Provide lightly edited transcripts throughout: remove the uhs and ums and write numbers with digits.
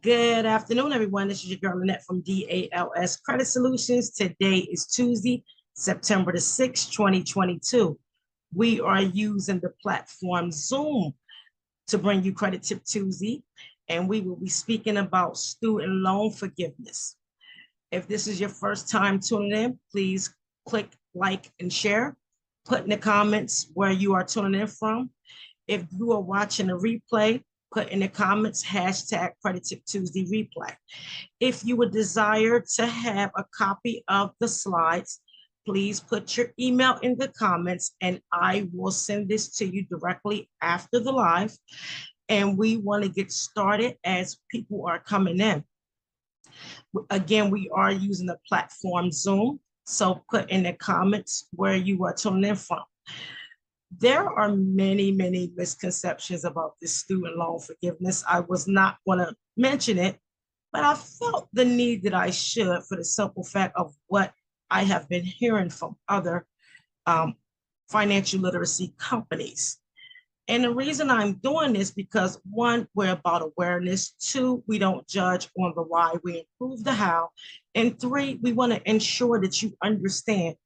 Good afternoon, everyone. This is your girl Lynette from DALS Credit Solutions. Today is Tuesday, September the 6th, 2022. We are using the platform Zoom to bring you Credit Tip Tuesday, and we will be speaking about student loan forgiveness. If this is your first time tuning in, please click like and share. Put in the comments where you are tuning in from. If you are watching a replay, put in the comments hashtag Credit Tip Tuesday replay. If you would desire to have a copy of the slides, please put your email in the comments and I will send this to you directly after the live. And we want to get started as people are coming in. Again, we are using the platform Zoom. So put in the comments where you are tuning in from. There are many misconceptions about this student loan forgiveness. I was not going to mention it, but I felt the need that I should for the simple fact of what I have been hearing from other financial literacy companies. And the reason I'm doing this because one, we're about awareness. Two, we don't judge on the why, we improve the how. And three, we want to ensure that you understand,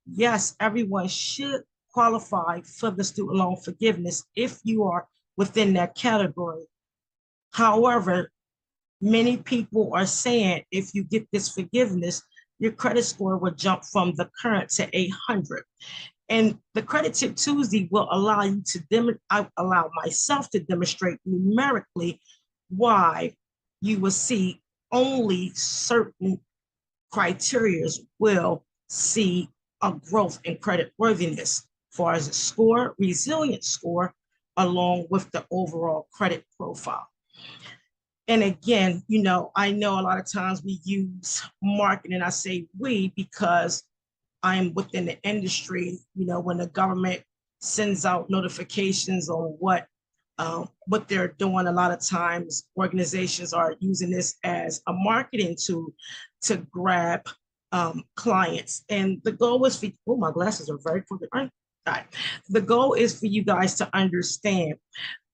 yes, everyone should qualify for the student loan forgiveness if you are within that category. However, many people are saying if you get this forgiveness, your credit score will jump from the current to 800. And the Credit Tip Tuesday will allow you to allow myself to demonstrate numerically why you will see only certain criteria will see a growth in credit worthiness, as far as a score, resilient score, along with the overall credit profile. And again, I know a lot of times we use marketing. I say we because I'm within the industry, when the government sends out notifications on what they're doing, a lot of times organizations are using this as a marketing tool to grab clients. And the goal is for, my glasses are very crooked. All right. The goal is for you guys to understand,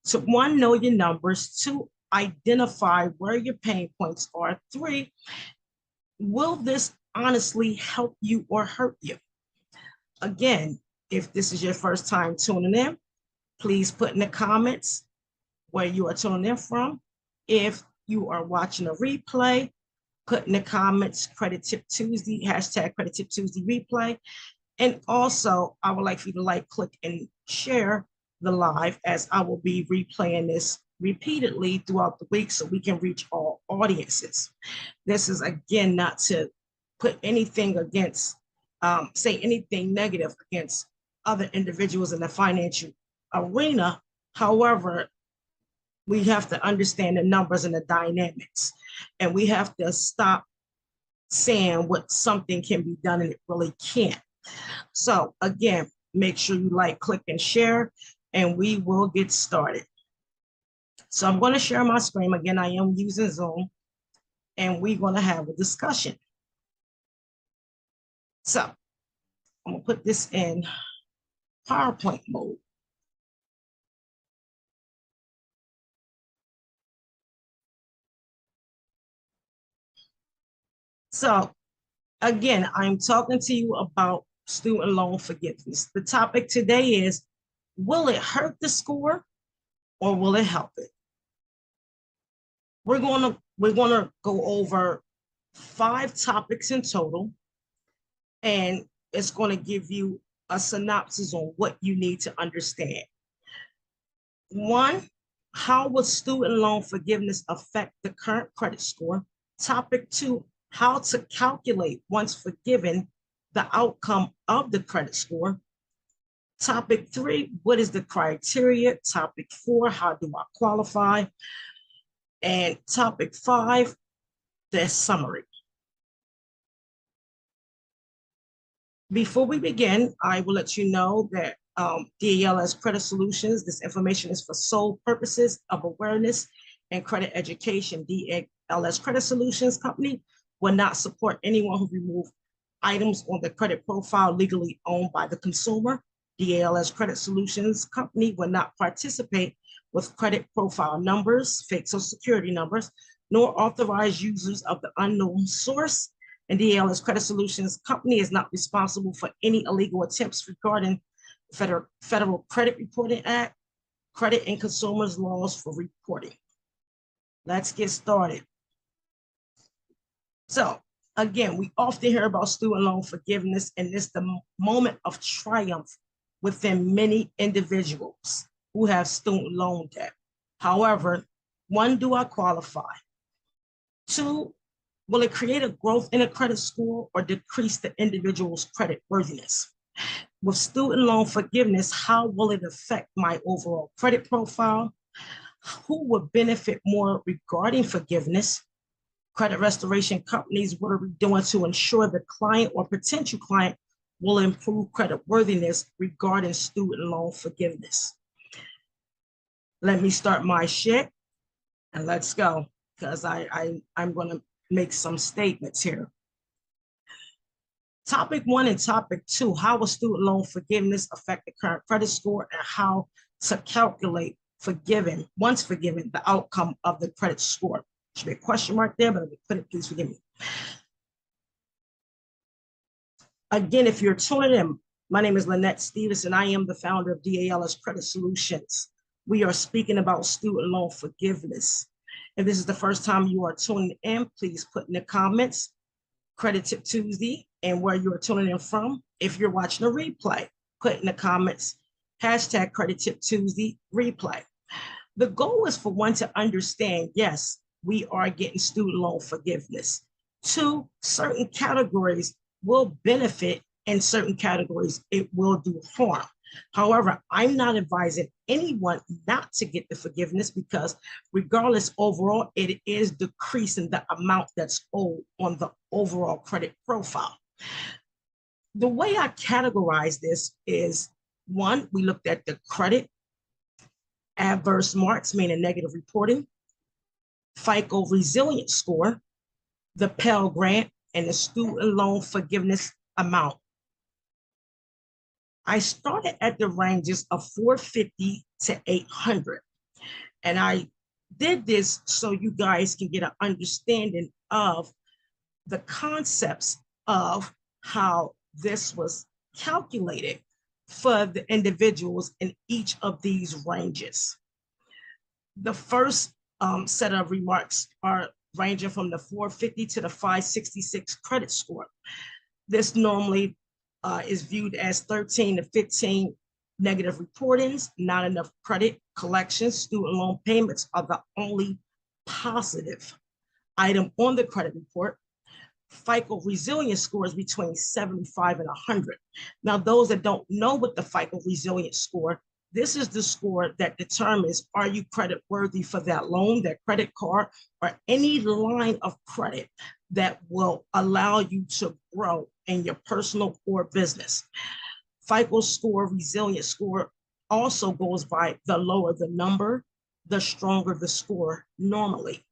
to one, know your numbers, two, identify where your pain points are, three, will this honestly help you or hurt you? Again, if this is your first time tuning in, please put in the comments where you are tuning in from. If you are watching a replay, put in the comments Credit Tip Tuesday, hashtag Credit Tip Tuesday replay. And also, I would like for you to like, click, and share the live, as I will be replaying this repeatedly throughout the week so we can reach all audiences. This is, again, not to put anything against, say anything negative against other individuals in the financial arena. However, we have to understand the numbers and the dynamics, and we have to stop saying what something can be done and it really can't. So again, make sure you like, click, and share, and we will get started. So I'm going to share my screen. Again, I am using Zoom, and we're going to have a discussion. So I'm going to put this in PowerPoint mode. So again, I'm talking to you about student loan forgiveness. The topic today is, will it hurt the score or will it help it? We're going to go over 5 topics in total, and it's going to give you a synopsis on what you need to understand. 1, how will student loan forgiveness affect the current credit score? Topic 2, how to calculate, once forgiven, the outcome of the credit score. Topic 3, what is the criteria? Topic 4, how do I qualify? And topic 5, the summary. Before we begin, I will let you know that DALS Credit Solutions, this information is for sole purposes of awareness and credit education. DALS Credit Solutions Company will not support anyone who remove items on the credit profile legally owned by the consumer. DALS Credit Solutions Company will not participate with credit profile numbers, fake social security numbers, nor authorized users of the unknown source. And DALS Credit Solutions Company is not responsible for any illegal attempts regarding Federal Credit Reporting Act, credit and consumers laws for reporting. Let's get started. So again, we often hear about student loan forgiveness, and it's the moment of triumph within many individuals who have student loan debt. However, one, do I qualify? Two, will it create a growth in a credit score or decrease the individual's credit worthiness? With student loan forgiveness, how will it affect my overall credit profile? Who would benefit more regarding forgiveness? Credit restoration companies, what are we doing to ensure the client or potential client will improve credit worthiness regarding student loan forgiveness? Let me start my shit and let's go, because I'm going to make some statements here. Topic 1 and topic 2, how will student loan forgiveness affect the current credit score and how to calculate once forgiven, the outcome of the credit score. Should be a question mark there, but let me put it, please forgive me. Again, if you're tuning in, my name is Lynette Stevens, and I am the founder of DALS Credit Solutions. We are speaking about student loan forgiveness. If this is the first time you are tuning in, please put in the comments Credit Tip Tuesday and where you are tuning in from. If you're watching a replay, put in the comments hashtag Credit Tip Tuesday replay. The goal is for one to understand, yes, we are getting student loan forgiveness. 2, certain categories will benefit and certain categories it will do harm. However, I'm not advising anyone not to get the forgiveness because regardless, overall, it is decreasing the amount that's owed on the overall credit profile. The way I categorize this is, 1, we looked at the credit, adverse marks, meaning negative reporting, FICO resilience score, the Pell Grant, and the student loan forgiveness amount. I started at the ranges of 450 to 800. And I did this so you guys can get an understanding of the concepts of how this was calculated for the individuals in each of these ranges. The first set of remarks are ranging from the 450 to the 566 credit score. This normally is viewed as 13 to 15 negative reportings, not enough credit collections. Student loan payments are the only positive item on the credit report. FICO resilience score is between 75 and 100. Now, those that don't know what the FICO resilience score, this is the score that determines, are you credit worthy for that loan, that credit card, or any line of credit that will allow you to grow in your personal or business. FICO score, resilience score also goes by the lower the number, the stronger the score normally.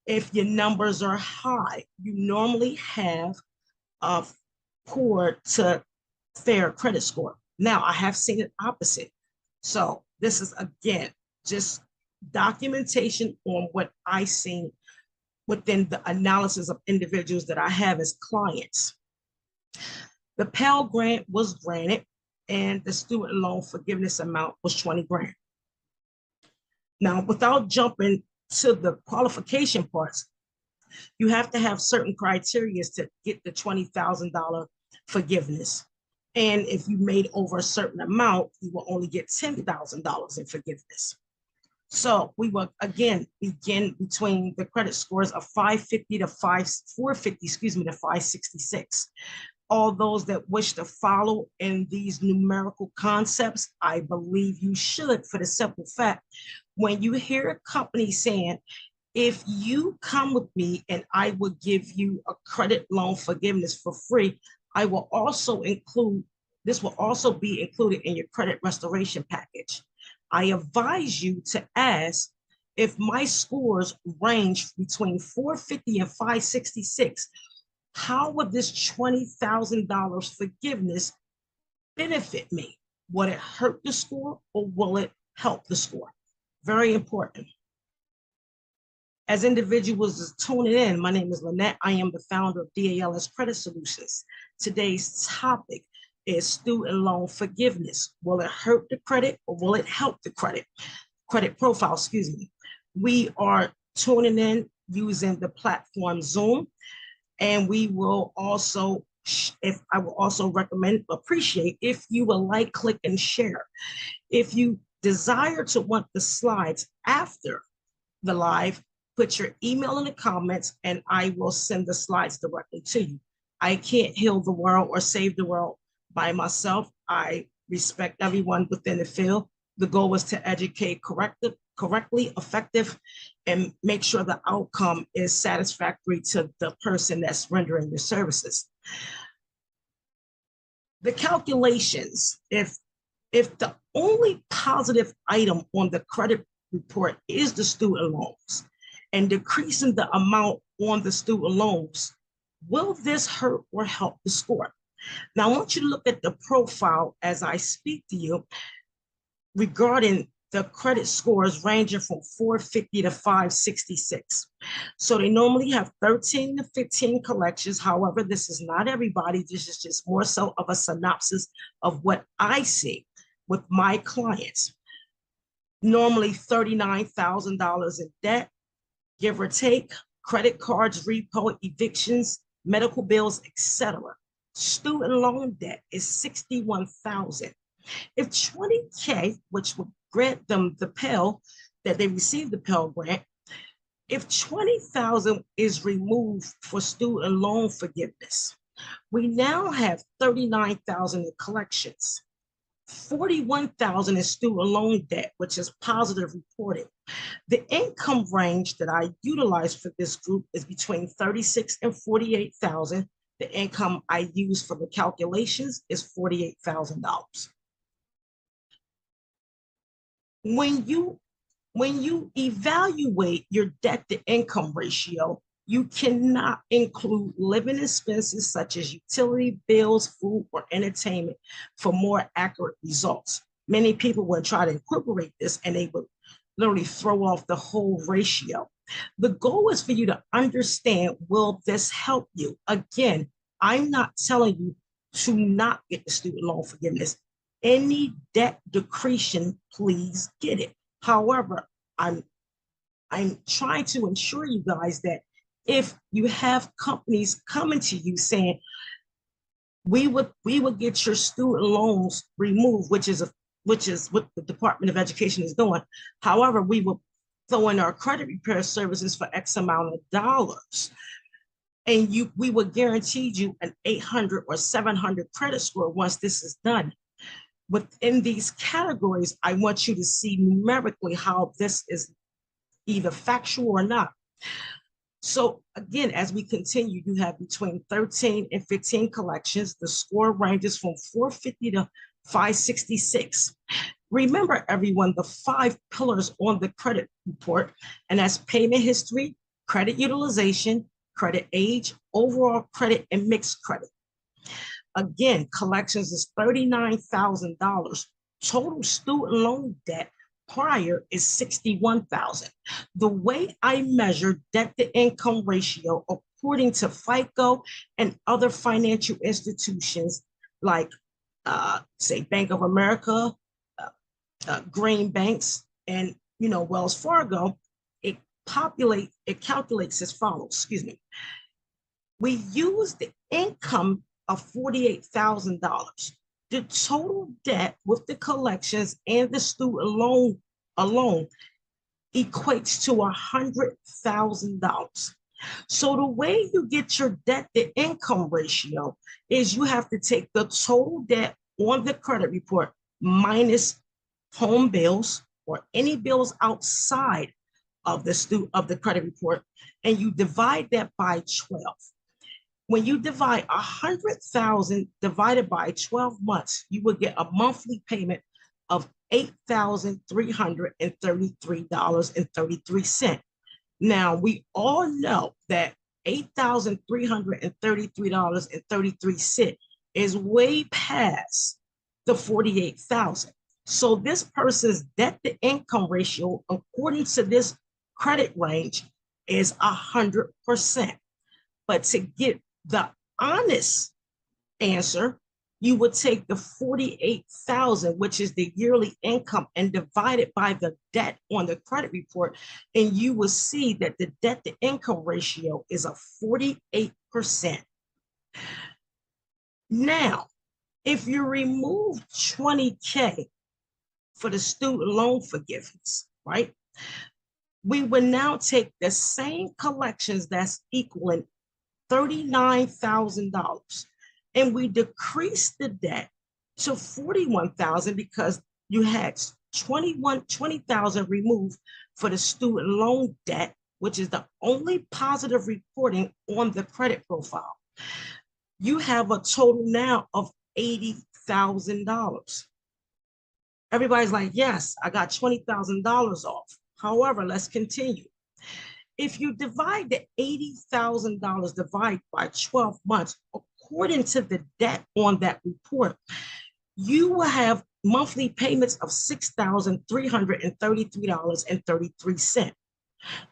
If your numbers are high, you normally have a poor to fair credit score. Now, I have seen it opposite. So this is, again, just documentation on what I seen within the analysis of individuals that I have as clients. The Pell Grant was granted and the student loan forgiveness amount was 20 grand. Now, without jumping to the qualification parts, you have to have certain criteria to get the $20,000 forgiveness. And if you made over a certain amount, you will only get $10,000 in forgiveness. So we will again begin between the credit scores of 550 to 450, to 566. All those that wish to follow in these numerical concepts, I believe you should, for the simple fact, when you hear a company saying, if you come with me and I will give you a credit loan forgiveness for free, I will also include, this will also be included in your credit restoration package. I advise you to ask, if my scores range between 450 and 566, how would this $20,000 forgiveness benefit me? Will it hurt the score or will it help the score? Very important. As individuals is tuning in, my name is Lynette. I am the founder of DALS Credit Solutions. Today's topic is student loan forgiveness. Will it hurt the credit or will it help the credit profile, excuse me. We are tuning in using the platform Zoom, and we will also, if I will also appreciate if you will like, click, and share. If you desire to want the slides after the live, put your email in the comments and I will send the slides directly to you. I can't heal the world or save the world by myself. I respect everyone within the field. The goal is to educate correctly, effective, and make sure the outcome is satisfactory to the person that's rendering your services. The calculations, if the only positive item on the credit report is the student loans and decreasing the amount on the student loans, will this hurt or help the score? Now, I want you to look at the profile as I speak to you regarding the credit scores ranging from 450 to 566. So they normally have 13 to 15 collections. However, this is not everybody. This is just more so of a synopsis of what I see with my clients. Normally $39,000 in debt, give or take, credit cards, repo, evictions, medical bills, etc. Student loan debt is $61,000. If 20K, which would grant them the Pell, that they received the Pell grant, if 20,000 is removed for student loan forgiveness, we now have 39,000 in collections. 41,000 in student loan debt, which is positive reporting. The income range that I utilize for this group is between 36 and 48,000. The income I use for the calculations is $48,000. When you evaluate your debt to income ratio, you cannot include living expenses such as utility bills, food, or entertainment for more accurate results. Many people will try to incorporate this and they would literally throw off the whole ratio. The goal is for you to understand, will this help you? Again, I'm not telling you to not get the student loan forgiveness. Any debt decretion, please get it. However, I'm trying to ensure you guys that if you have companies coming to you saying, we would get your student loans removed, which is what the Department of Education is doing. However, we will throw in our credit repair services for X amount of dollars. And we will guarantee you an 800 or 700 credit score once this is done. Within these categories, I want you to see numerically how this is either factual or not. So again, as we continue, you have between 13 and 15 collections. The score ranges from 450 to 566. Remember, everyone, the 5 pillars on the credit report, and that's payment history, credit utilization, credit age, overall credit, and mixed credit. Again, collections is $39,000. Total student loan debt prior is $61,000. The way I measure debt to income ratio, according to FICO and other financial institutions like, say, Bank of America, Green Banks, and Wells Fargo, it calculates as follows. Excuse me. We use the income of $48,000. The total debt with the collections and the student loan alone equates to $100,000. So the way you get your debt to income ratio is you have to take the total debt on the credit report minus home bills or any bills outside of the credit report, and you divide that by 12. When you divide 100,000 divided by 12 months, you will get a monthly payment of $8,333.33. Now, we all know that $8,333.33 is way past the 48,000. So this person's debt to income ratio, according to this credit range, is 100%. But to get the honest answer, you would take the 48,000, which is the yearly income, and divide it by the debt on the credit report, and you will see that the debt to income ratio is a 48%. Now, if you remove 20K for the student loan forgiveness, right? We would now take the same collections that's equaling $39,000, and we decrease the debt to 41,000 because you had 20,000 removed for the student loan debt, which is the only positive reporting on the credit profile. You have a total now of $80,000. Everybody's like, yes, I got $20,000 off. However, let's continue. If you divide the $80,000 divided by 12 months, according to the debt on that report, you will have monthly payments of $6,333.33.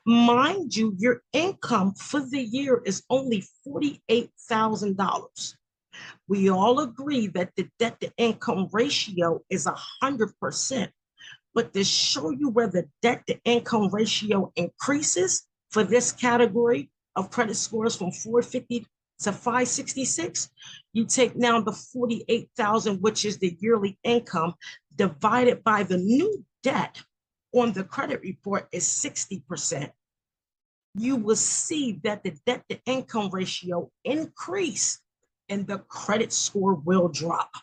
Mind you, your income for the year is only $48,000. We all agree that the debt to income ratio is 100%. But to show you where the debt to income ratio increases for this category of credit scores from 450 to 566, you take now the 48,000, which is the yearly income, divided by the new debt on the credit report is 60%. You will see that the debt to income ratio increase and the credit score will drop.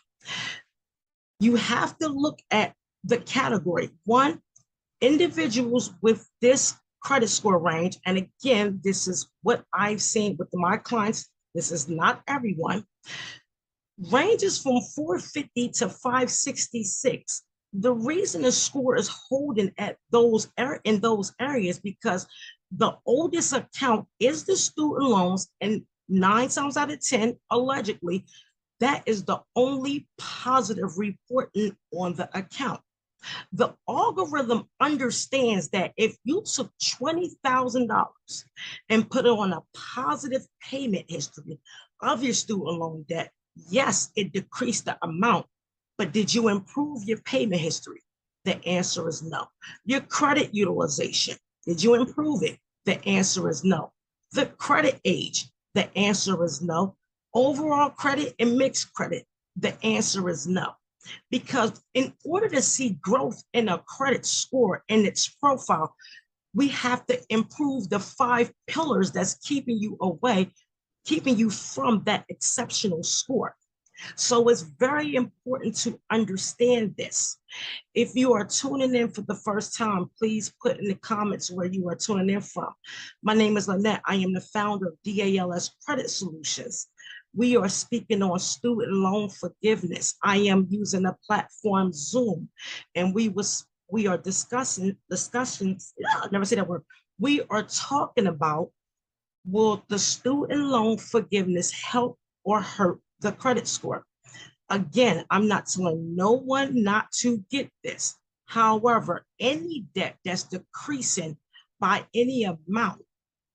You have to look at the category. One, individuals with this credit score range, and again, this is what I've seen with my clients, this is not everyone, ranges from 450 to 566. The reason the score is holding at in those areas because the oldest account is the student loans, and 9 times out of 10, allegedly, that is the only positive reporting on the account. The algorithm understands that if you took $20,000 and put it on a positive payment history of your student loan debt, yes, it decreased the amount, but did you improve your payment history? The answer is no. Your credit utilization, did you improve it? The answer is no. The credit age, the answer is no. Overall credit and mixed credit, the answer is no. Because in order to see growth in a credit score and its profile, we have to improve the 5 pillars that's keeping you from that exceptional score. So it's very important to understand this. If you are tuning in for the first time, please put in the comments where you are tuning in from. My name is Lynette. I am the founder of DALS Credit Solutions. We are speaking on student loan forgiveness. I am using the platform Zoom, and we are discussing, I never say that word. We are talking about, will the student loan forgiveness help or hurt the credit score? Again, I'm not telling no one not to get this. However, any debt that's decreasing by any amount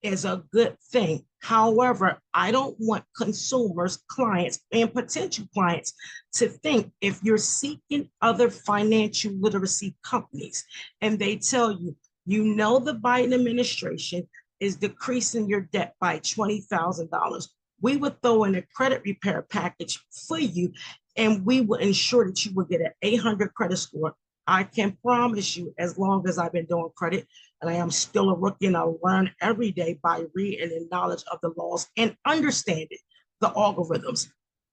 is a good thing. However, I don't want consumers, clients, and potential clients to think if you're seeking other financial literacy companies and they tell you, the Biden administration is decreasing your debt by $20,000. We would throw in a credit repair package for you, and we will ensure that you will get an 800 credit score. I can promise you, as long as I've been doing credit, and I am still a rookie, and I learn every day by reading and knowledge of the laws and understanding the algorithms.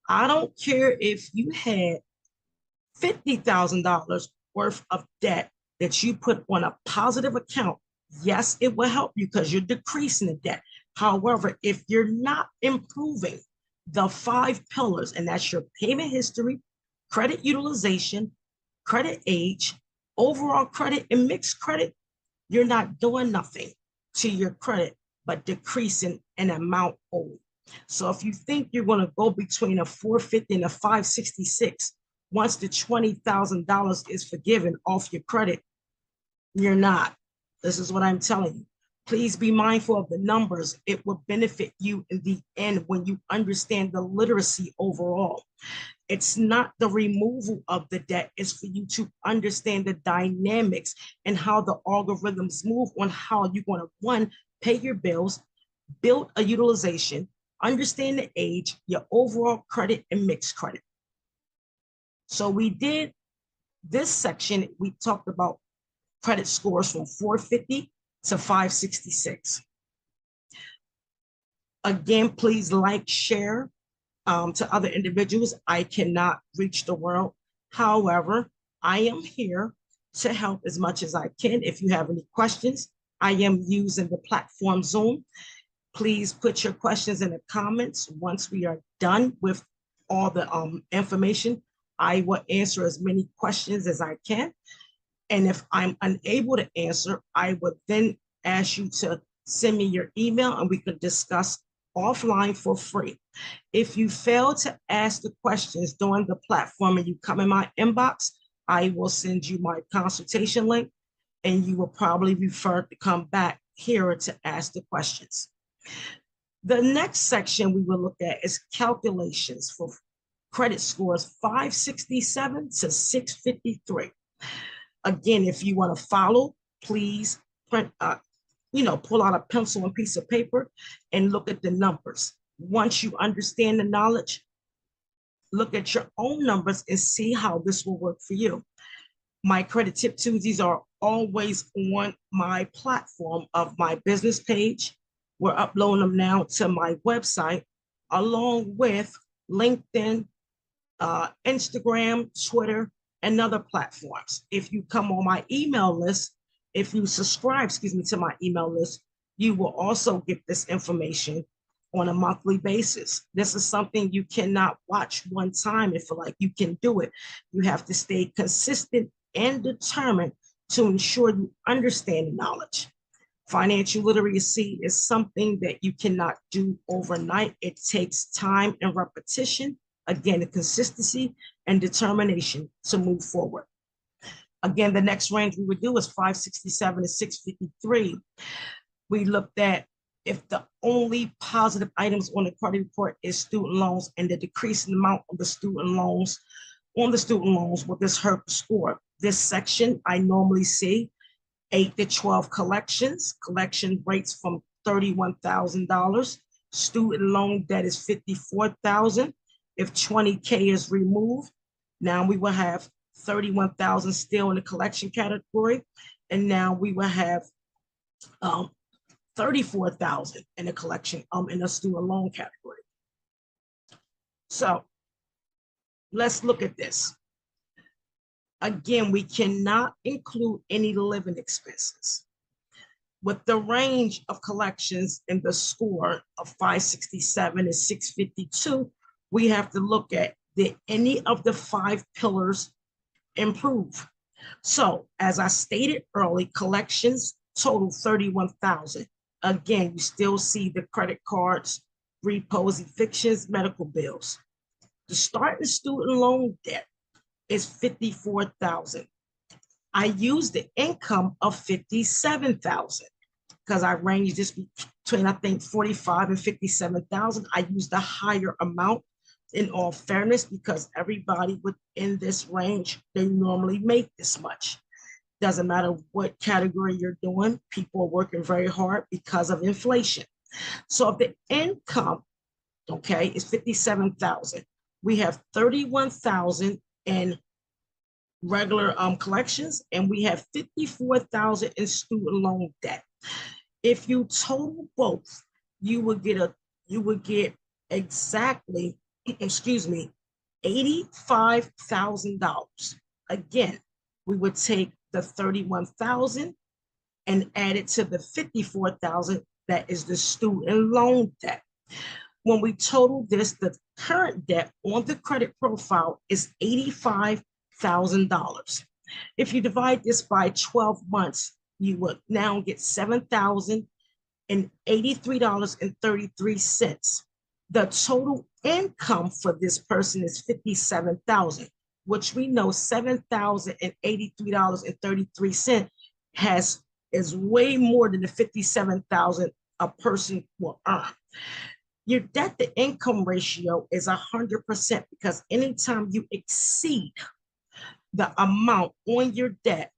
I don't care if you had $50,000 worth of debt that you put on a positive account. Yes, it will help you because you're decreasing the debt. However, if you're not improving the 5 pillars, and that's your payment history, credit utilization, credit age, overall credit, and mixed credit, you're not doing nothing to your credit but decreasing an amount owed. So if you think you're going to go between a 450 and a 566 once the $20,000 is forgiven off your credit, you're not. This is what I'm telling you. Please be mindful of the numbers. It will benefit you in the end when you understand the literacy overall. It's not the removal of the debt, it's for you to understand the dynamics and how the algorithms move on how you're going to, one, pay your bills, build a utilization, understand the age, your overall credit, and mixed credit. So we did this section, we talked about credit scores from 450 to 566. Again, please like, share to other individuals. I cannot reach the world. However, I am here to help as much as I can. If you have any questions, I am using the platform Zoom. Please put your questions in the comments. Once we are done with all the information, I will answer as many questions as I can. And if I'm unable to answer, I would then ask you to send me your email and we could discuss offline for free. If you fail to ask the questions during the platform and you come in my inbox, I will send you my consultation link and you will probably refer to come back here to ask the questions. The next section we will look at is calculations for credit scores 567 to 653. Again, if you want to follow, please print, pull out a pencil and piece of paper and look at the numbers. Once you understand the knowledge, look at your own numbers and see how this will work for you. My Credit Tip Tuesdays are always on my platform of my business page. We're uploading them now to my website, along with LinkedIn, Instagram, Twitter, and other platforms. If you come on my email list, if you subscribe, to my email list, you will also get this information on a monthly basis. This is something you cannot watch one time and feel like you can do it. You have to stay consistent and determined to ensure you understand the knowledge. Financial literacy is something that you cannot do overnight. It takes time and repetition, again, the consistency and determination to move forward. Again, the next range we would do is 567 to 653. We looked at if the only positive items on the credit report is student loans and the decreasing amount of the student loans will this hurt the score. This section I normally see 8 to 12 collection rates from $31,000. Student loan debt is $54,000. If 20K is removed, now we will have 31,000 still in the collection category, and now we will have 34,000 in the collection in the student loan category. So let's look at this. Again, we cannot include any living expenses. With the range of collections in the score of 567 and 652, we have to look at did any of the 5 pillars improve. So as I stated early, collections total 31,000. Again, you still see the credit cards, repos, evictions, medical bills. The starting student loan debt is 54,000. I used the income of 57,000 because I ranged this between, I think, 45 and 57,000. I used a higher amount in all fairness because everybody within this range, they normally make this much. Doesn't matter what category you're doing, people are working very hard because of inflation. So if the income, okay, is 57,000, we have 31,000 in regular collections, and we have 54,000 in student loan debt. If you total both, you would get exactly, $85,000. Again, we would take the 31,000 and add it to the 54,000 that is the student loan debt. When we total this, the current debt on the credit profile is $85,000. If you divide this by 12 months, you would now get $7,083.33. The total income for this person is $57,000, which we know $7,083.33 is way more than the 57,000 a person will earn. Your debt to income ratio is 100% because anytime you exceed the amount on your debt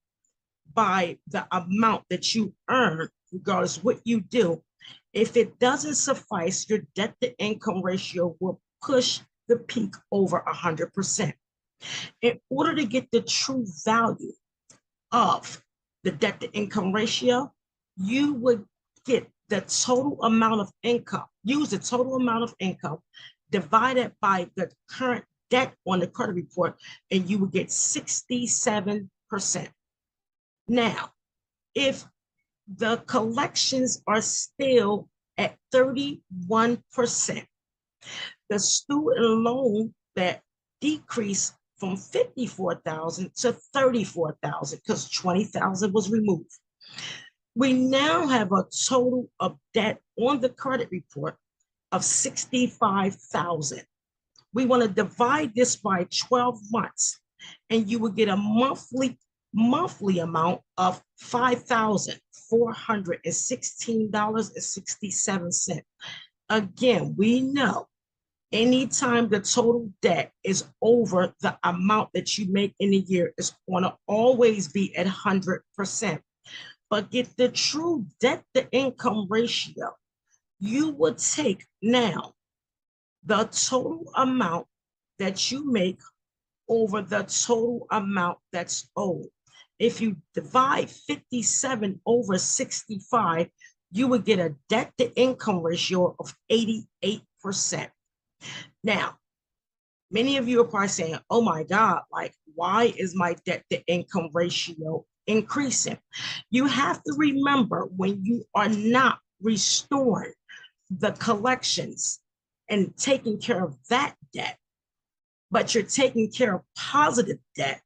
by the amount that you earn, regardless what you do, if it doesn't suffice, your debt to income ratio will push the peak over 100%. In order to get the true value of the debt to income ratio, you would get the total amount of income, use the total amount of income divided by the current debt on the credit report, and you would get 67%. Now, if the collections are still at 31%, the student loan that decreased from 54,000 to 34,000 because 20,000 was removed. We now have a total of debt on the credit report of 65,000. We want to divide this by 12 months, and you will get a monthly amount of $5,416.67. Again, we know anytime the total debt is over the amount that you make in a year, it's going to always be at 100%. But get the true debt to income ratio, you would take now the total amount that you make over the total amount that's owed. If you divide 57 over 65, you would get a debt to income ratio of 88%. Now, many of you are probably saying, oh my God, like, why is my debt to income ratio increasing? You have to remember, when you are not restoring the collections and taking care of that debt, but you're taking care of positive debt,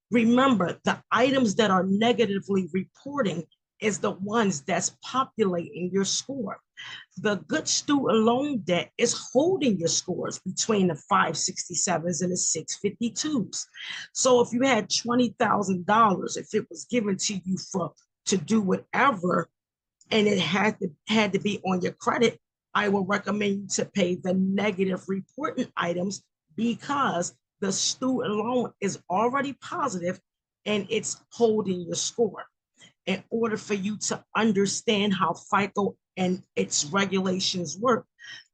remember the items that are negatively reporting is the ones that's populating your score. The good student loan debt is holding your scores between the 567s and the 652s. So if you had $20,000, if it was given to you to do whatever, and it had to be on your credit, I will recommend you to pay the negative reporting items, because the student loan is already positive and it's holding your score. In order for you to understand how FICO and its regulations work,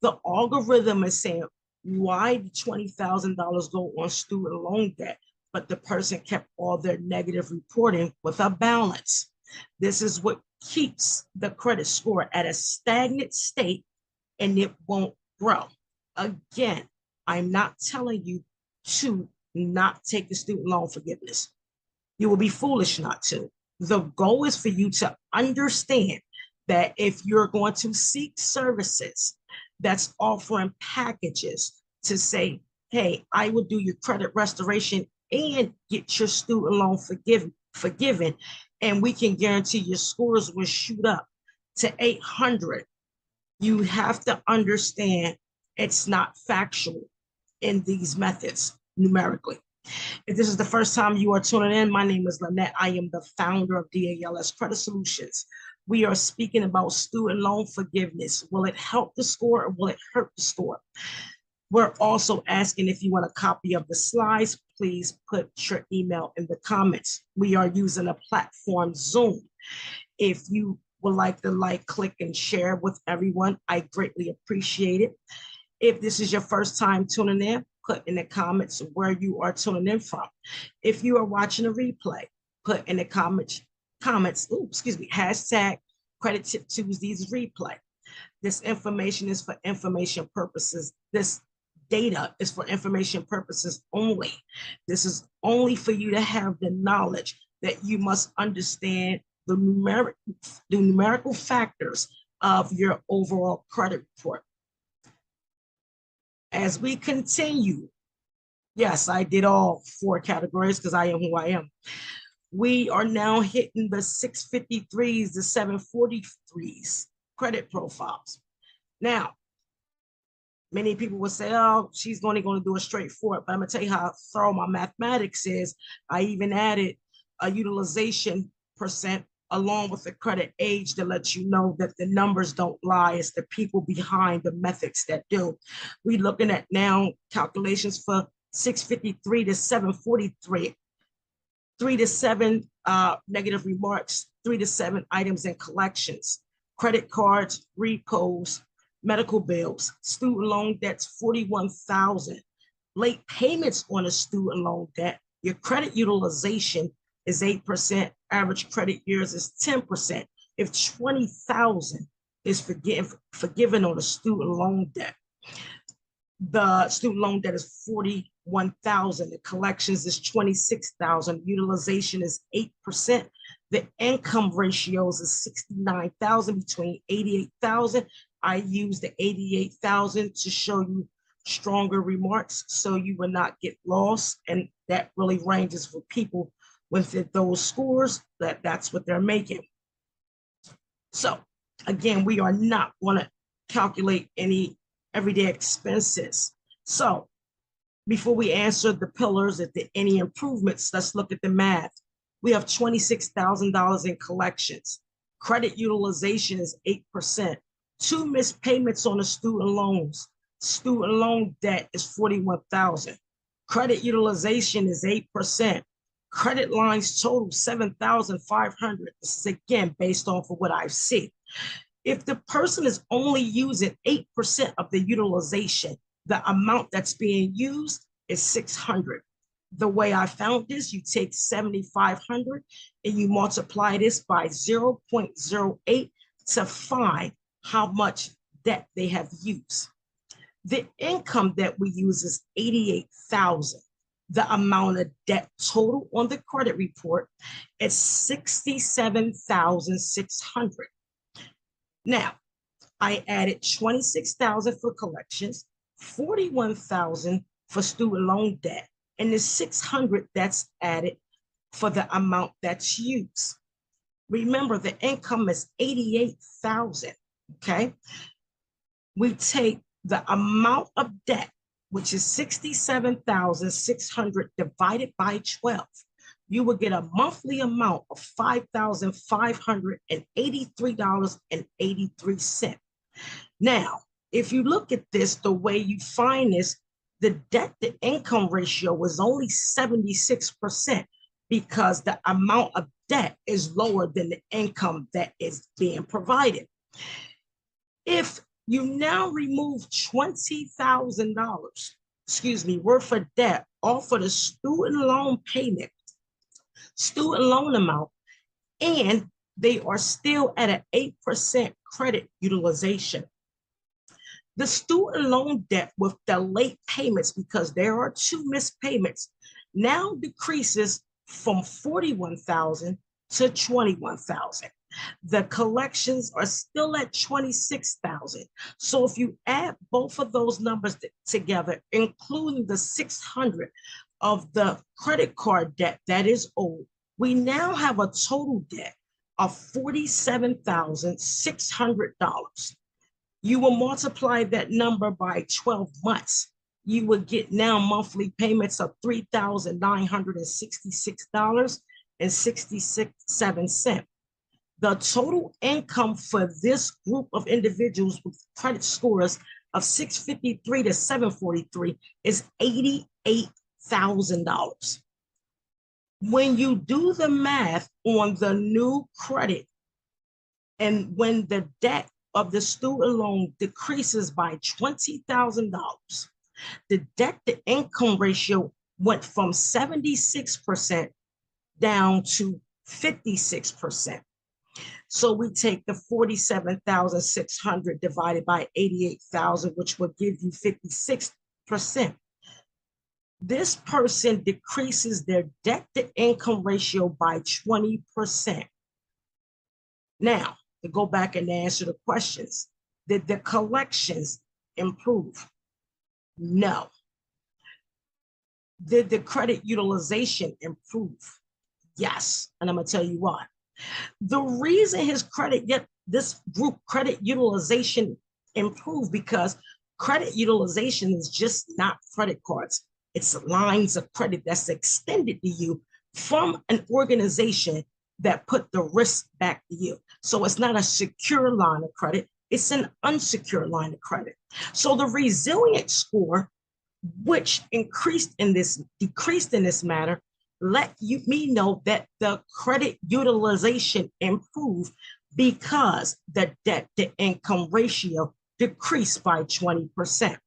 the algorithm is saying, why did $20,000 go on student loan debt, but the person kept all their negative reporting with a balance? This is what keeps the credit score at a stagnant state, and it won't grow. Again, I'm not telling you to not take the student loan forgiveness. You will be foolish not to. The goal is for you to understand that if you're going to seek services that's offering packages to say, hey, I will do your credit restoration and get your student loan forgiven, and we can guarantee your scores will shoot up to 800, you have to understand it's not factual in these methods numerically. If this is the first time you are tuning in, my name is Lynette. I am the founder of DALS Credit Solutions. We are speaking about student loan forgiveness. Will it help the score or will it hurt the score? We're also asking, if you want a copy of the slides, please put your email in the comments. We are using a platform, Zoom. If you would like to click, and share with everyone, I greatly appreciate it. If this is your first time tuning in, put in the comments where you are tuning in from. If you are watching a replay, put in the comments, hashtag Credit Tip Tuesdays replay. This information is for information purposes. This data is for information purposes only. This is only for you to have the knowledge that you must understand the numerical factors of your overall credit report. As we continue, yes, I did all 4 categories because I am who I am. We are now hitting the 653s, the 743s credit profiles. Now, many people will say, oh, she's only going to do a straightforward, but I'm going to tell you how thorough my mathematics is. I even added a utilization percent along with the credit age to let you know that the numbers don't lie. It's the people behind the methods that do. We're looking at now calculations for 653 to 743, 3 to 7 negative remarks, 3 to 7 items in collections, credit cards, repos, medical bills, student loan debts, 41,000. Late payments on a student loan debt, your credit utilization is 8%, average credit years is 10%. If 20,000 is forgiven on a student loan debt, the student loan debt is 41,000. The collections is 26,000. Utilization is 8%. The income ratios is 69,000 between 88,000. I use the 88,000 to show you stronger remarks so you will not get lost. And that really ranges for people with those scores that's what they're making. So again, we are not going to calculate any everyday expenses. So before we answer the pillars, if there any improvements, let's look at the math. We have $26,000 in collections. Credit utilization is 8%. 2 missed payments on the student loans. Student loan debt is 41,000. Credit utilization is 8%. Credit lines total 7,500. This is again based off of what I've seen. If the person is only using 8% of the utilization, the amount that's being used is 600. The way I found this, you take 7,500 and you multiply this by 0.08 to find how much debt they have used. The income that we use is 88,000. The amount of debt total on the credit report is 67,600. Now, I added 26,000 for collections, 41,000 for student loan debt, and the 600 that's added for the amount that's used. Remember, the income is 88,000, okay? We take the amount of debt, which is 67,600 divided by 12. You will get a monthly amount of $5,583.83. Now, if you look at this, the way you find this, the debt to income ratio was only 76% because the amount of debt is lower than the income that is being provided. If you now remove $20,000, worth of debt off of the student loan payment, student loan amount, and they are still at an 8% credit utilization. The student loan debt with the late payments, because there are 2 missed payments, now decreases from 41,000 to 21,000. The collections are still at 26,000. So if you add both of those numbers together, including the 600 of the credit card debt that is owed, we now have a total debt of $47,600. You will multiply that number by 12 months. You will get now monthly payments of $3,966.67. The total income for this group of individuals with credit scores of 653 to 743 is $88,000. When you do the math on the new credit and when the debt of the student loan decreases by $20,000, the debt to income ratio went from 76% down to 56%. So we take the 47,600 divided by 88,000, which will give you 56%. This person decreases their debt to income ratio by 20%. Now, to go back and answer the questions, did the collections improve? No. Did the credit utilization improve? Yes, and I'm gonna tell you why. The reason his this group credit utilization improved because credit utilization is just not credit cards. It's lines of credit that's extended to you from an organization that put the risk back to you. So it's not a secure line of credit, it's an unsecured line of credit. So the resilient score, which decreased in this matter, let me know that the credit utilization improved because the debt to income ratio decreased by 20%.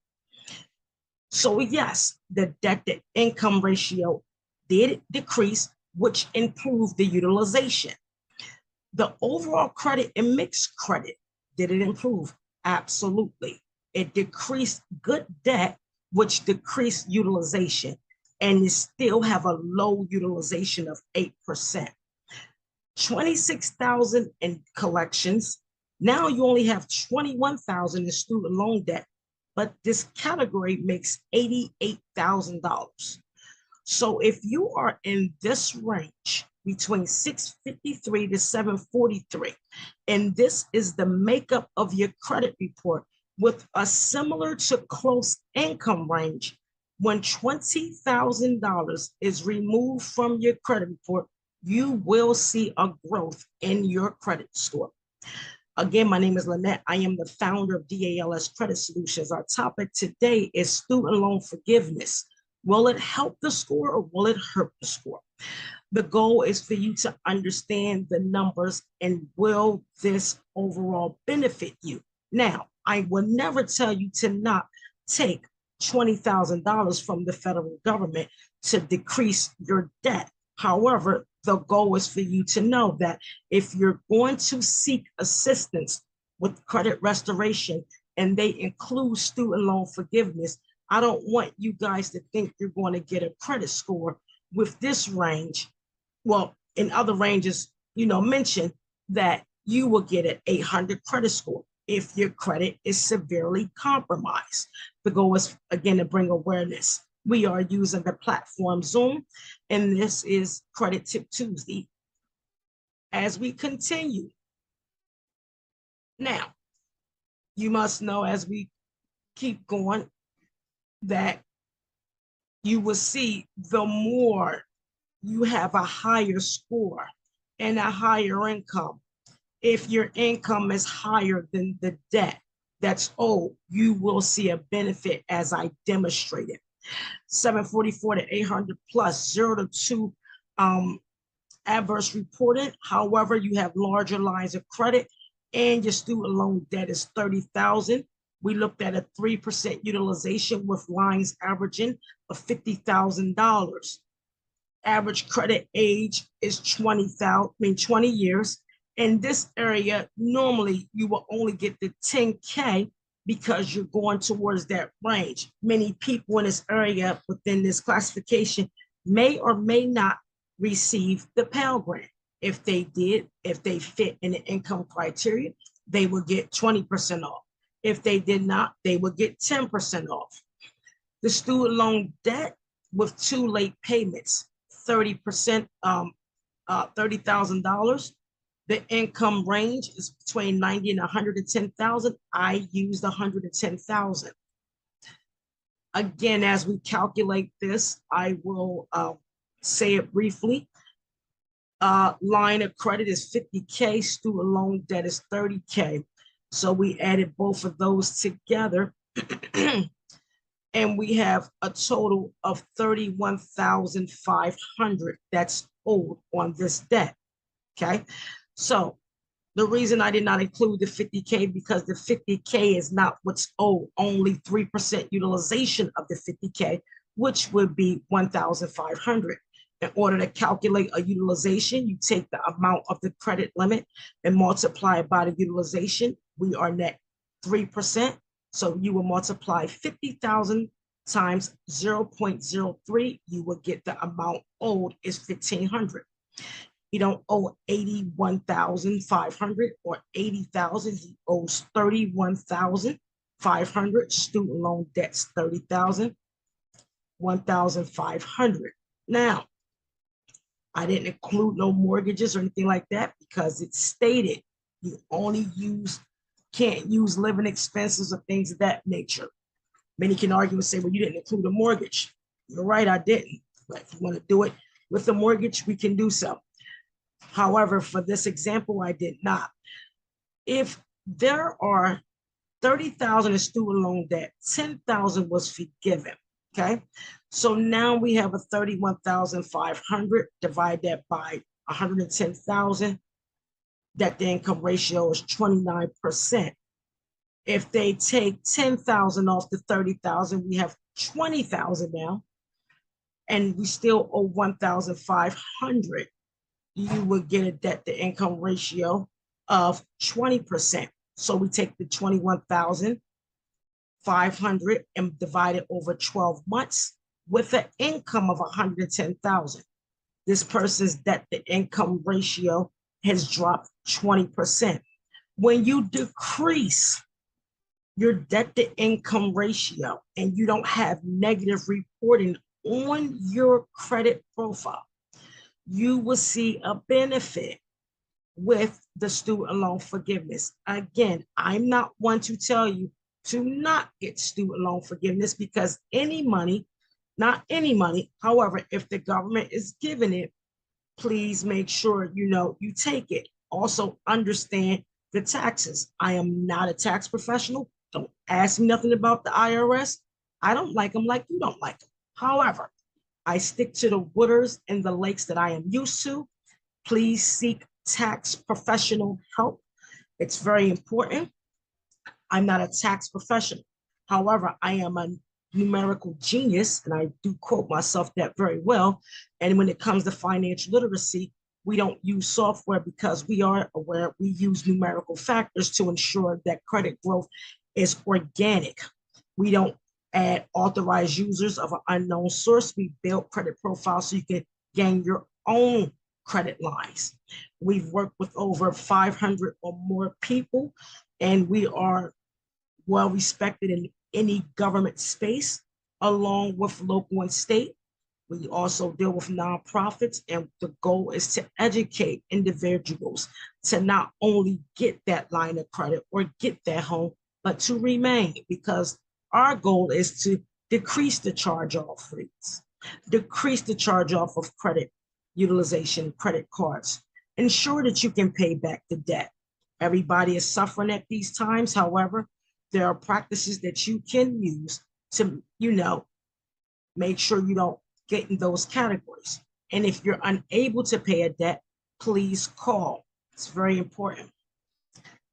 So yes, the debt to income ratio did decrease, which improved the utilization. The overall credit and mixed credit, did it improve? Absolutely. It decreased good debt, which decreased utilization, and you still have a low utilization of 8%. 26,000 in collections. Now you only have 21,000 in student loan debt, but this category makes $88,000. So if you are in this range between 653 to 743, and this is the makeup of your credit report with a similar to close income range, when $20,000 is removed from your credit report, you will see a growth in your credit score. Again, my name is Lynette. I am the founder of DALS Credit Solutions. Our topic today is student loan forgiveness. Will it help the score or will it hurt the score? The goal is for you to understand the numbers and will this overall benefit you? Now, I will never tell you to not take $20,000 from the federal government to decrease your debt. However, the goal is for you to know that if you're going to seek assistance with credit restoration and they include student loan forgiveness, I don't want you guys to think you're going to get a credit score with this range. Well, in other ranges, mentioned that you will get an 800 credit score if your credit is severely compromised. The goal is, again, to bring awareness. We are using the platform Zoom, and this is Credit Tip Tuesday. As we continue, now, you must know as we keep going that you will see the more you have a higher score and a higher income. If your income is higher than the debt that's owed, you will see a benefit as I demonstrated. 744 to 800 plus 0 to 2 adverse reporting. However, you have larger lines of credit and your student loan debt is 30,000. We looked at a 3% utilization with lines averaging of $50,000. Average credit age is 20 years. In this area, normally you will only get the 10K because you're going towards that range. Many people in this area within this classification may or may not receive the Pell Grant. If they did, if they fit in the income criteria, they would get 20% off. If they did not, they would get 10% off. The student loan debt with 2 late payments, 30%, $30,000. The income range is between 90 and 110,000. I used 110,000. Again, as we calculate this, I will say it briefly. Line of credit is 50K, student loan debt is 30K. So we added both of those together and we have a total of 31,500 that's owed on this debt, okay? So the reason I did not include the 50K because the 50K is not what's owed, only 3% utilization of the 50K, which would be 1,500. In order to calculate a utilization, you take the amount of the credit limit and multiply it by the utilization. We are net 3%. So you will multiply 50,000 times 0.03. You will get the amount owed is 1,500. You don't owe 81,500 or 80,000. He owes 31,500. Student loan debt's 30,000, 1,500. Now, I didn't include no mortgages or anything like that because it's stated you only can't use living expenses or things of that nature. Many can argue and say, well, you didn't include a mortgage. You're right, I didn't. But if you want to do it with a mortgage, we can do so. However, for this example, I did not. If there are 30,000 in student loan debt, 10,000 was forgiven. Okay. So now we have a 31,500, divide that by 110,000. That the income ratio is 29%. If they take 10,000 off the 30,000, we have 20,000 now, and we still owe 1,500. You would get a debt to income ratio of 20%. So we take the 21,500 and divide it over 12 months with an income of 110,000. This person's debt to income ratio has dropped 20%. When you decrease your debt to income ratio and you don't have negative reporting on your credit profile, you will see a benefit with the student loan forgiveness. Again, I'm not one to tell you to not get student loan forgiveness, because any money, not any money, however, if the government is giving it, please make sure you take it. Also understand the taxes. I am not a tax professional. Don't ask me nothing about the IRS. I don't like them like you don't like them. However, I stick to the waters and the lakes that I am used to. Please seek tax professional help. It's very important. I'm not a tax professional. However, I am a numerical genius, and I do quote myself that very well. And when it comes to financial literacy, we don't use software because we are aware. We use numerical factors to ensure that credit growth is organic. We don't add authorized users of an unknown source. We build credit profiles so you can gain your own credit lines. We've worked with over 500 or more people, and we are well respected in any government space, along with local and state. We also deal with nonprofits, and the goal is to educate individuals to not only get that line of credit or get that home, but to remain, because our goal is to decrease the charge-off rates, decrease the charge-off of credit utilization, credit cards, ensure that you can pay back the debt. Everybody is suffering at these times. However, there are practices that you can use to, make sure you don't get in those categories. And if you're unable to pay a debt, please call. It's very important.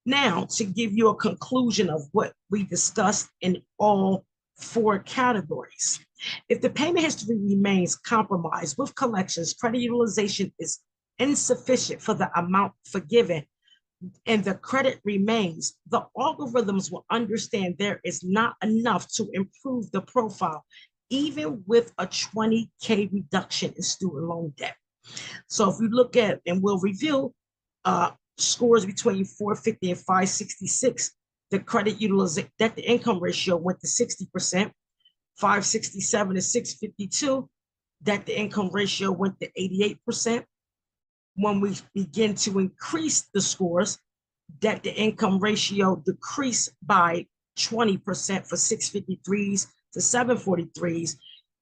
Now, to give you a conclusion of what we discussed in all 4 categories. If the payment history remains compromised with collections, credit utilization is insufficient for the amount forgiven, and the credit remains, the algorithms will understand there is not enough to improve the profile, even with a 20K reduction in student loan debt. So if we look at, and we'll review scores between 450 and 566, the credit utilization, debt to income ratio went to 60%, 567 to 652, debt to income ratio went to 88%. When we begin to increase the scores, debt to income ratio decreased by 20% for 653s to 743s.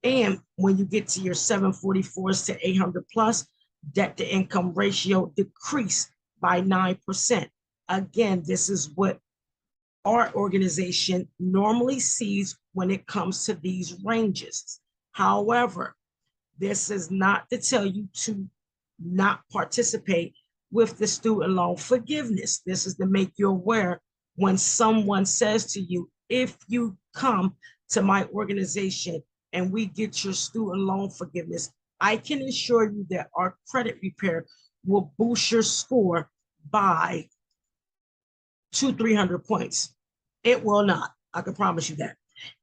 And when you get to your 744s to 800 plus, debt to income ratio decreased by 9%. Again, this is what our organization normally sees when it comes to these ranges. However, this is not to tell you to not participate with the student loan forgiveness. This is to make you aware when someone says to you, if you come to my organization and we get your student loan forgiveness, I can assure you that our credit repair will boost your score by 200-300 points. It will not. I can promise you that.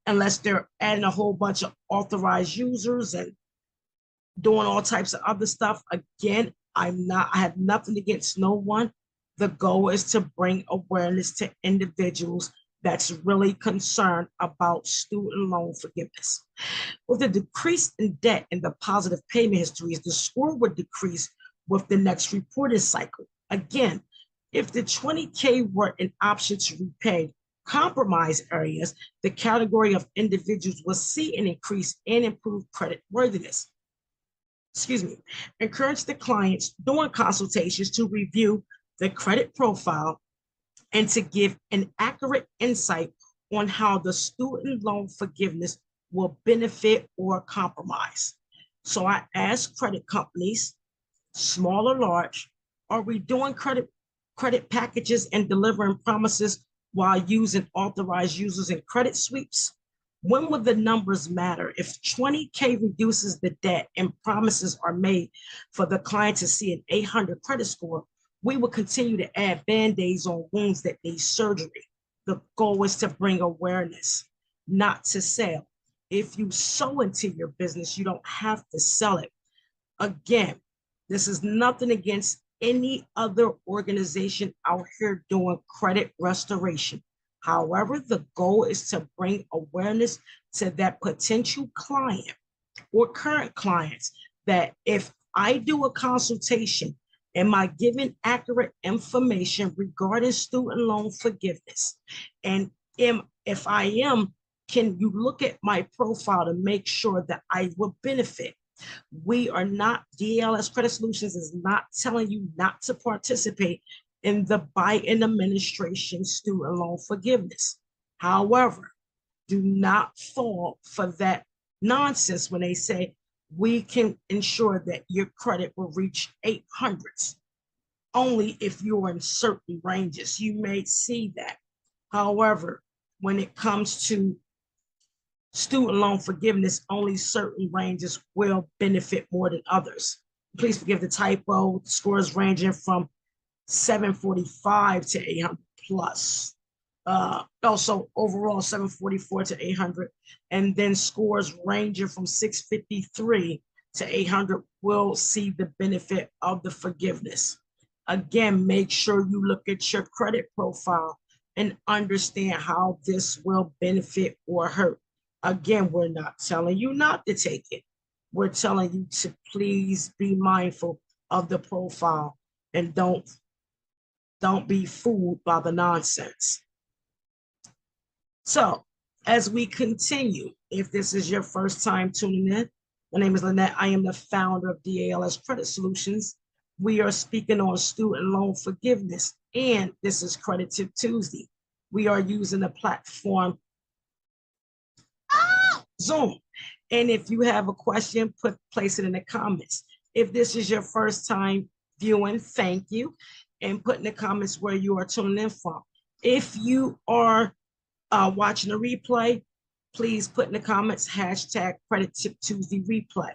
Unless they're adding a whole bunch of authorized users and doing all types of other stuff. Again, I have nothing against no one. The goal is to bring awareness to individuals that's really concerned about student loan forgiveness. With the decrease in debt and the positive payment histories, the score would decrease with the next reporting cycle. Again, if the 20K were an option to repay compromised areas, the category of individuals will see an increase in improved credit worthiness. excuse me, encourage the clients during consultations to review the credit profile and to give an accurate insight on how the student loan forgiveness will benefit or compromise. So I ask credit companies, small or large, are we doing credit packages and delivering promises while using authorized users and credit sweeps? When will the numbers matter? If 20K reduces the debt and promises are made for the client to see an 800 credit score, we will continue to add band-aids on wounds that need surgery. The goal is to bring awareness, not to sell. If you sow into your business, you don't have to sell it. Again, this is nothing against any other organization out here doing credit restoration. However, the goal is to bring awareness to that potential client or current clients that if I do a consultation, am I giving accurate information regarding student loan forgiveness? And if I am, can you look at my profile to make sure that I will benefit? We are not, DLS Credit Solutions is not telling you not to participate in the Biden administration student loan forgiveness. However, do not fall for that nonsense when they say we can ensure that your credit will reach 800s only if you're in certain ranges. You may see that. However, when it comes to student loan forgiveness, only certain ranges will benefit more than others. Please forgive the typo. Scores ranging from 745 to 800 plus. Also, overall 744 to 800, and then scores ranging from 653 to 800 will see the benefit of the forgiveness. Again, make sure you look at your credit profile and understand how this will benefit or hurt. Again, we're not telling you not to take it. We're telling you to please be mindful of the profile and don't be fooled by the nonsense. So as we continue, if this is your first time tuning in, my name is Lynette. I am the founder of DALS Credit Solutions. We are speaking on student loan forgiveness, and this is Credit Tip Tuesday. We are using the platform Zoom. And if you have a question, place it in the comments. If this is your first time viewing, thank you. And put in the comments where you are tuning in from. If you are watching a replay, please put in the comments hashtag Credit Tip Tuesday replay.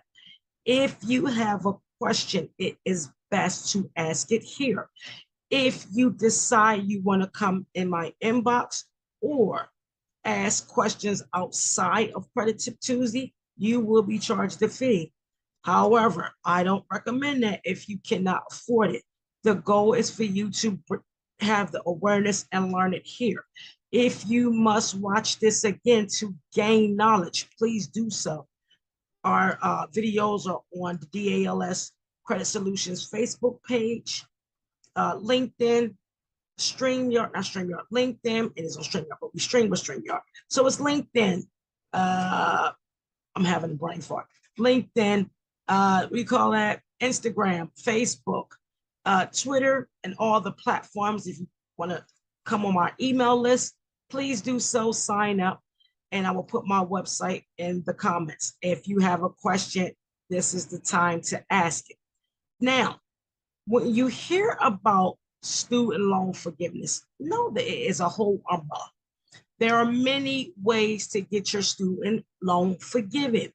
If you have a question, it is best to ask it here. If you decide you want to come in my inbox or ask questions outside of Credit Tip Tuesday, you will be charged a fee. However, I don't recommend that if you cannot afford it. The goal is for you to have the awareness and learn it here. If you must watch this again to gain knowledge, please do so. Our videos are on the DALS Credit Solutions Facebook page, LinkedIn, StreamYard, not StreamYard, LinkedIn. It is on StreamYard, but we stream with StreamYard. So it's LinkedIn. I'm having a brain fart. LinkedIn, we call that Instagram, Facebook, Twitter, and all the platforms. If you want to come on my email list, please do so, sign up, and I will put my website in the comments. If you have a question, this is the time to ask it. Now, when you hear about student loan forgiveness, know that it is a whole umbrella. There are many ways to get your student loan forgiven.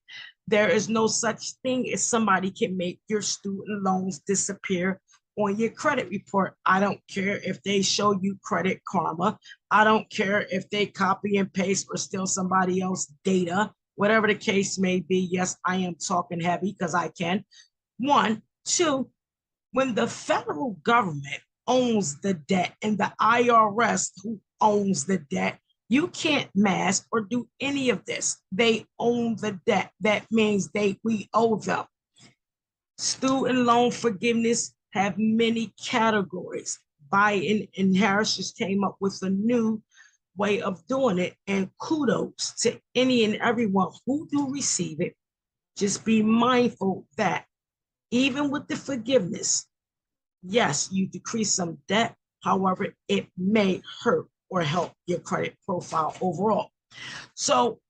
There is no such thing as somebody can make your student loans disappear on your credit report. I don't care if they show you Credit Karma. I don't care if they copy and paste or steal somebody else's data, whatever the case may be. Yes, I am talking heavy because I can. One, two, when the federal government owns the debt and the IRS who owns the debt, you can't mask or do any of this. They own the debt. That means we owe them. Student loan forgiveness have many categories. Biden and Harris just came up with a new way of doing it, and kudos to any and everyone who do receive it. Just be mindful that Even with the forgiveness, yes, you decrease some debt. However, it may hurt or help your credit profile overall. So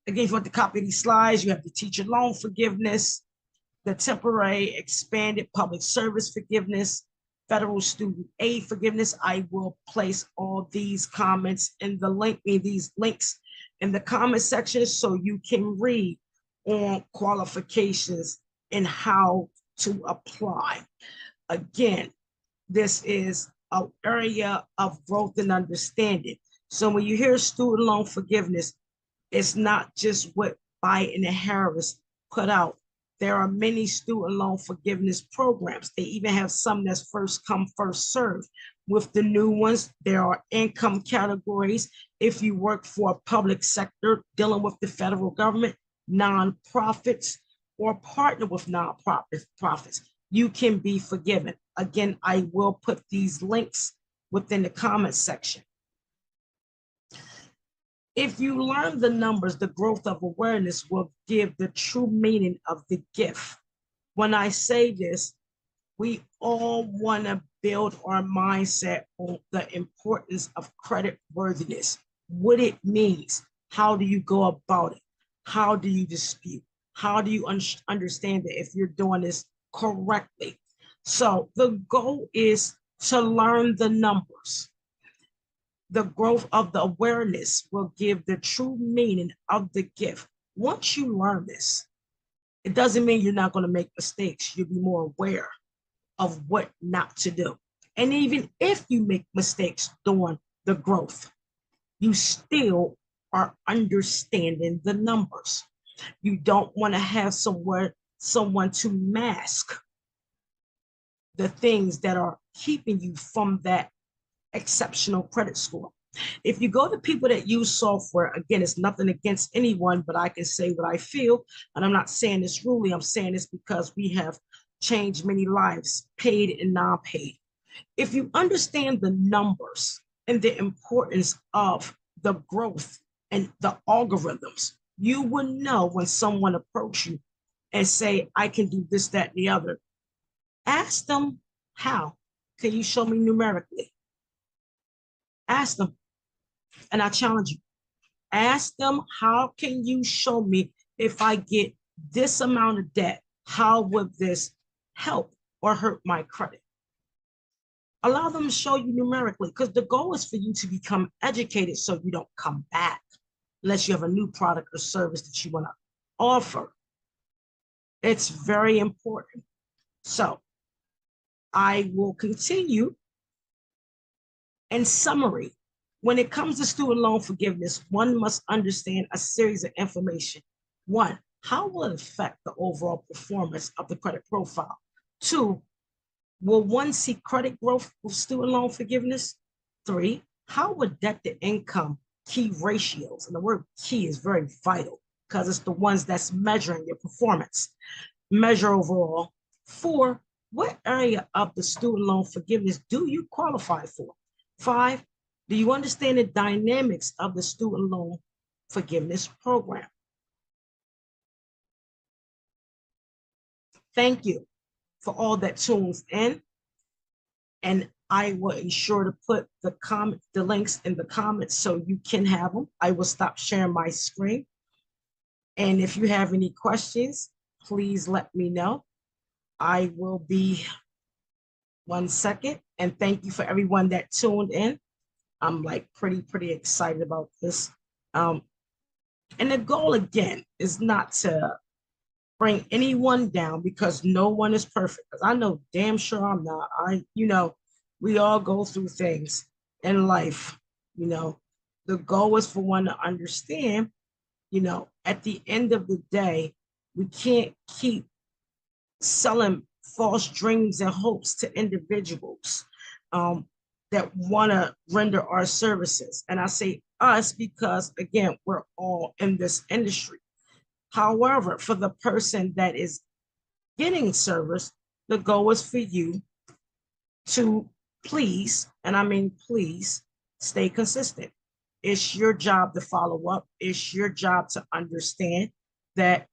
again, if you want to copy these slides, you have the teacher loan forgiveness, the temporary expanded public service forgiveness, federal student aid forgiveness. I will place all these comments in the link, these links in the comment section so you can read on qualifications and how to apply. Again, this is an area of growth and understanding. So when you hear student loan forgiveness, it's not just what Biden and Harris put out. There are many student loan forgiveness programs. They even have some that's first come, first served. With the new ones, there are income categories. If you work for a public sector dealing with the federal government, nonprofits, or partner with nonprofits, you can be forgiven. Again, I will put these links within the comment section. If you learn the numbers, the growth of awareness will give the true meaning of the gift. When I say this, we all want to build our mindset on the importance of credit worthiness, what it means. How do you go about it? How do you dispute? How do you understand it if you're doing this correctly? So the goal is to learn the numbers. The growth of the awareness will give the true meaning of the gift. Once you learn this, it doesn't mean you're not going to make mistakes. You'll be more aware of what not to do. And even if you make mistakes during the growth, you still are understanding the numbers. You don't want to have someone to mask the things that are keeping you from that exceptional credit score. If you go to people that use software, again, it's nothing against anyone, but I can say what I feel. And I'm not saying this rudely. I'm saying this because we have changed many lives, paid and non-paid. If you understand the numbers and the importance of the growth and the algorithms, you will know when someone approaches you and say, I can do this, that, and the other. Ask them, how? Can you show me numerically? Ask them, and I challenge you. Ask them, how can you show me if I get this amount of debt, how would this help or hurt my credit? Allow them to show you numerically, because the goal is for you to become educated so you don't come back unless you have a new product or service that you want to offer. It's very important. So I will continue. In summary, when it comes to student loan forgiveness, one must understand a series of information. One, how will it affect the overall performance of the credit profile? Two, will one see credit growth with student loan forgiveness? Three, how would debt to income key ratios, and the word key is very vital because it's the ones that's measuring your performance, measure overall. Four, what area of the student loan forgiveness do you qualify for? Five, do you understand the dynamics of the student loan forgiveness program? Thank you for all that tunes in. And I will ensure to put the links in the comments so you can have them. I will stop sharing my screen. And if you have any questions, please let me know. I will be 1 second. And thank you for everyone that tuned in. I'm like pretty excited about this. And the goal again is not to bring anyone down because no one is perfect. Because I know damn sure I'm not. We all go through things in life. The goal is for one to understand, at the end of the day, we can't keep selling false dreams and hopes to individuals that want to render our services. And I say us because, again, we're all in this industry. However, for the person that is getting service, the goal is for you to please, and I mean please, stay consistent. It's your job to follow up. It's your job to understand that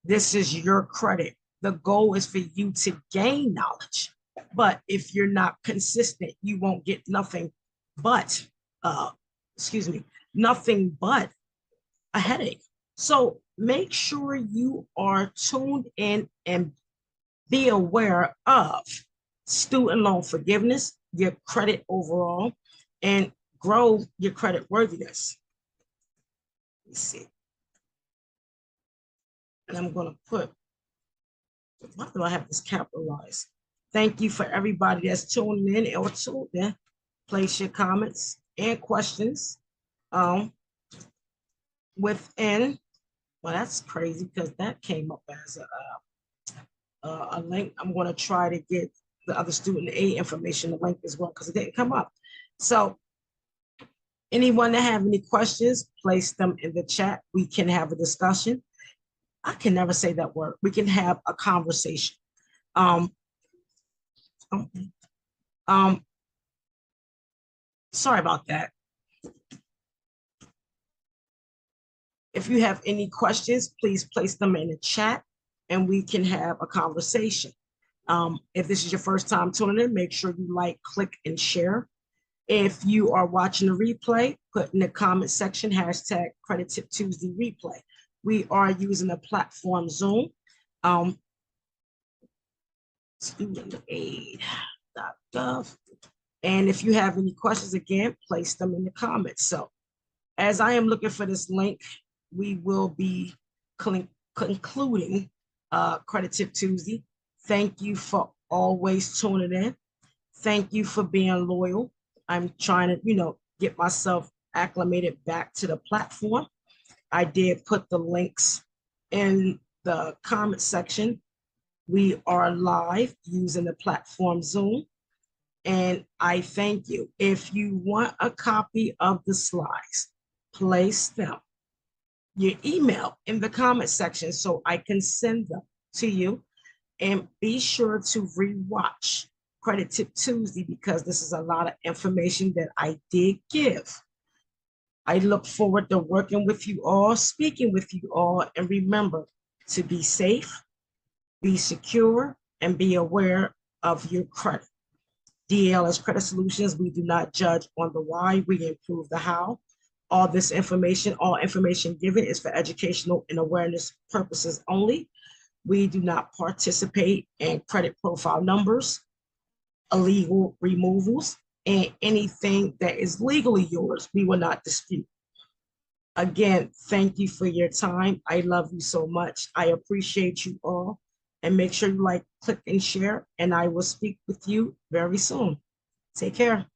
this is your credit. The goal is for you to gain knowledge. But if you're not consistent, you won't get nothing but, uh, excuse me, nothing but a headache. So make sure you are tuned in and be aware of student loan forgiveness, your credit overall, and grow your credit worthiness. Let me see. And I'm going to put, why do I have this capitalized? Thank you for everybody that's tuning in or tuned in. Place your comments and questions within. Well, that's crazy because that came up as a link. I'm going to try to get the other student aid information, the link as well, because it didn't come up. So anyone that have any questions, place them in the chat. We can have a discussion. I can never say that word. We can have a conversation. Sorry about that. If you have any questions, please place them in the chat and we can have a conversation. If this is your first time tuning in, make sure you like, click, and share. If you are watching the replay, put in the comment section, hashtag Credit Tip Tuesday replay. We are using the platform Zoom. Studentaid.gov. And if you have any questions, again, place them in the comments. So as I am looking for this link, we will be concluding Credit Tip Tuesday. Thank you for always tuning in. Thank you for being loyal. I'm trying to, get myself acclimated back to the platform. I did put the links in the comment section. We are live using the platform Zoom. And I thank you. If you want a copy of the slides, place them, your email in the comment section so I can send them to you. And be sure to rewatch Credit Tip Tuesday because this is a lot of information that I did give. I look forward to working with you all, speaking with you all, and remember to be safe, be secure, and be aware of your credit. DLS Credit Solutions, we do not judge on the why, we improve the how. All information given is for educational and awareness purposes only. We do not participate in credit profile numbers, illegal removals, and anything that is legally yours, we will not dispute. Again, thank you for your time. I love you so much. I appreciate you all. And make sure you like, click, and share. And I will speak with you very soon. Take care.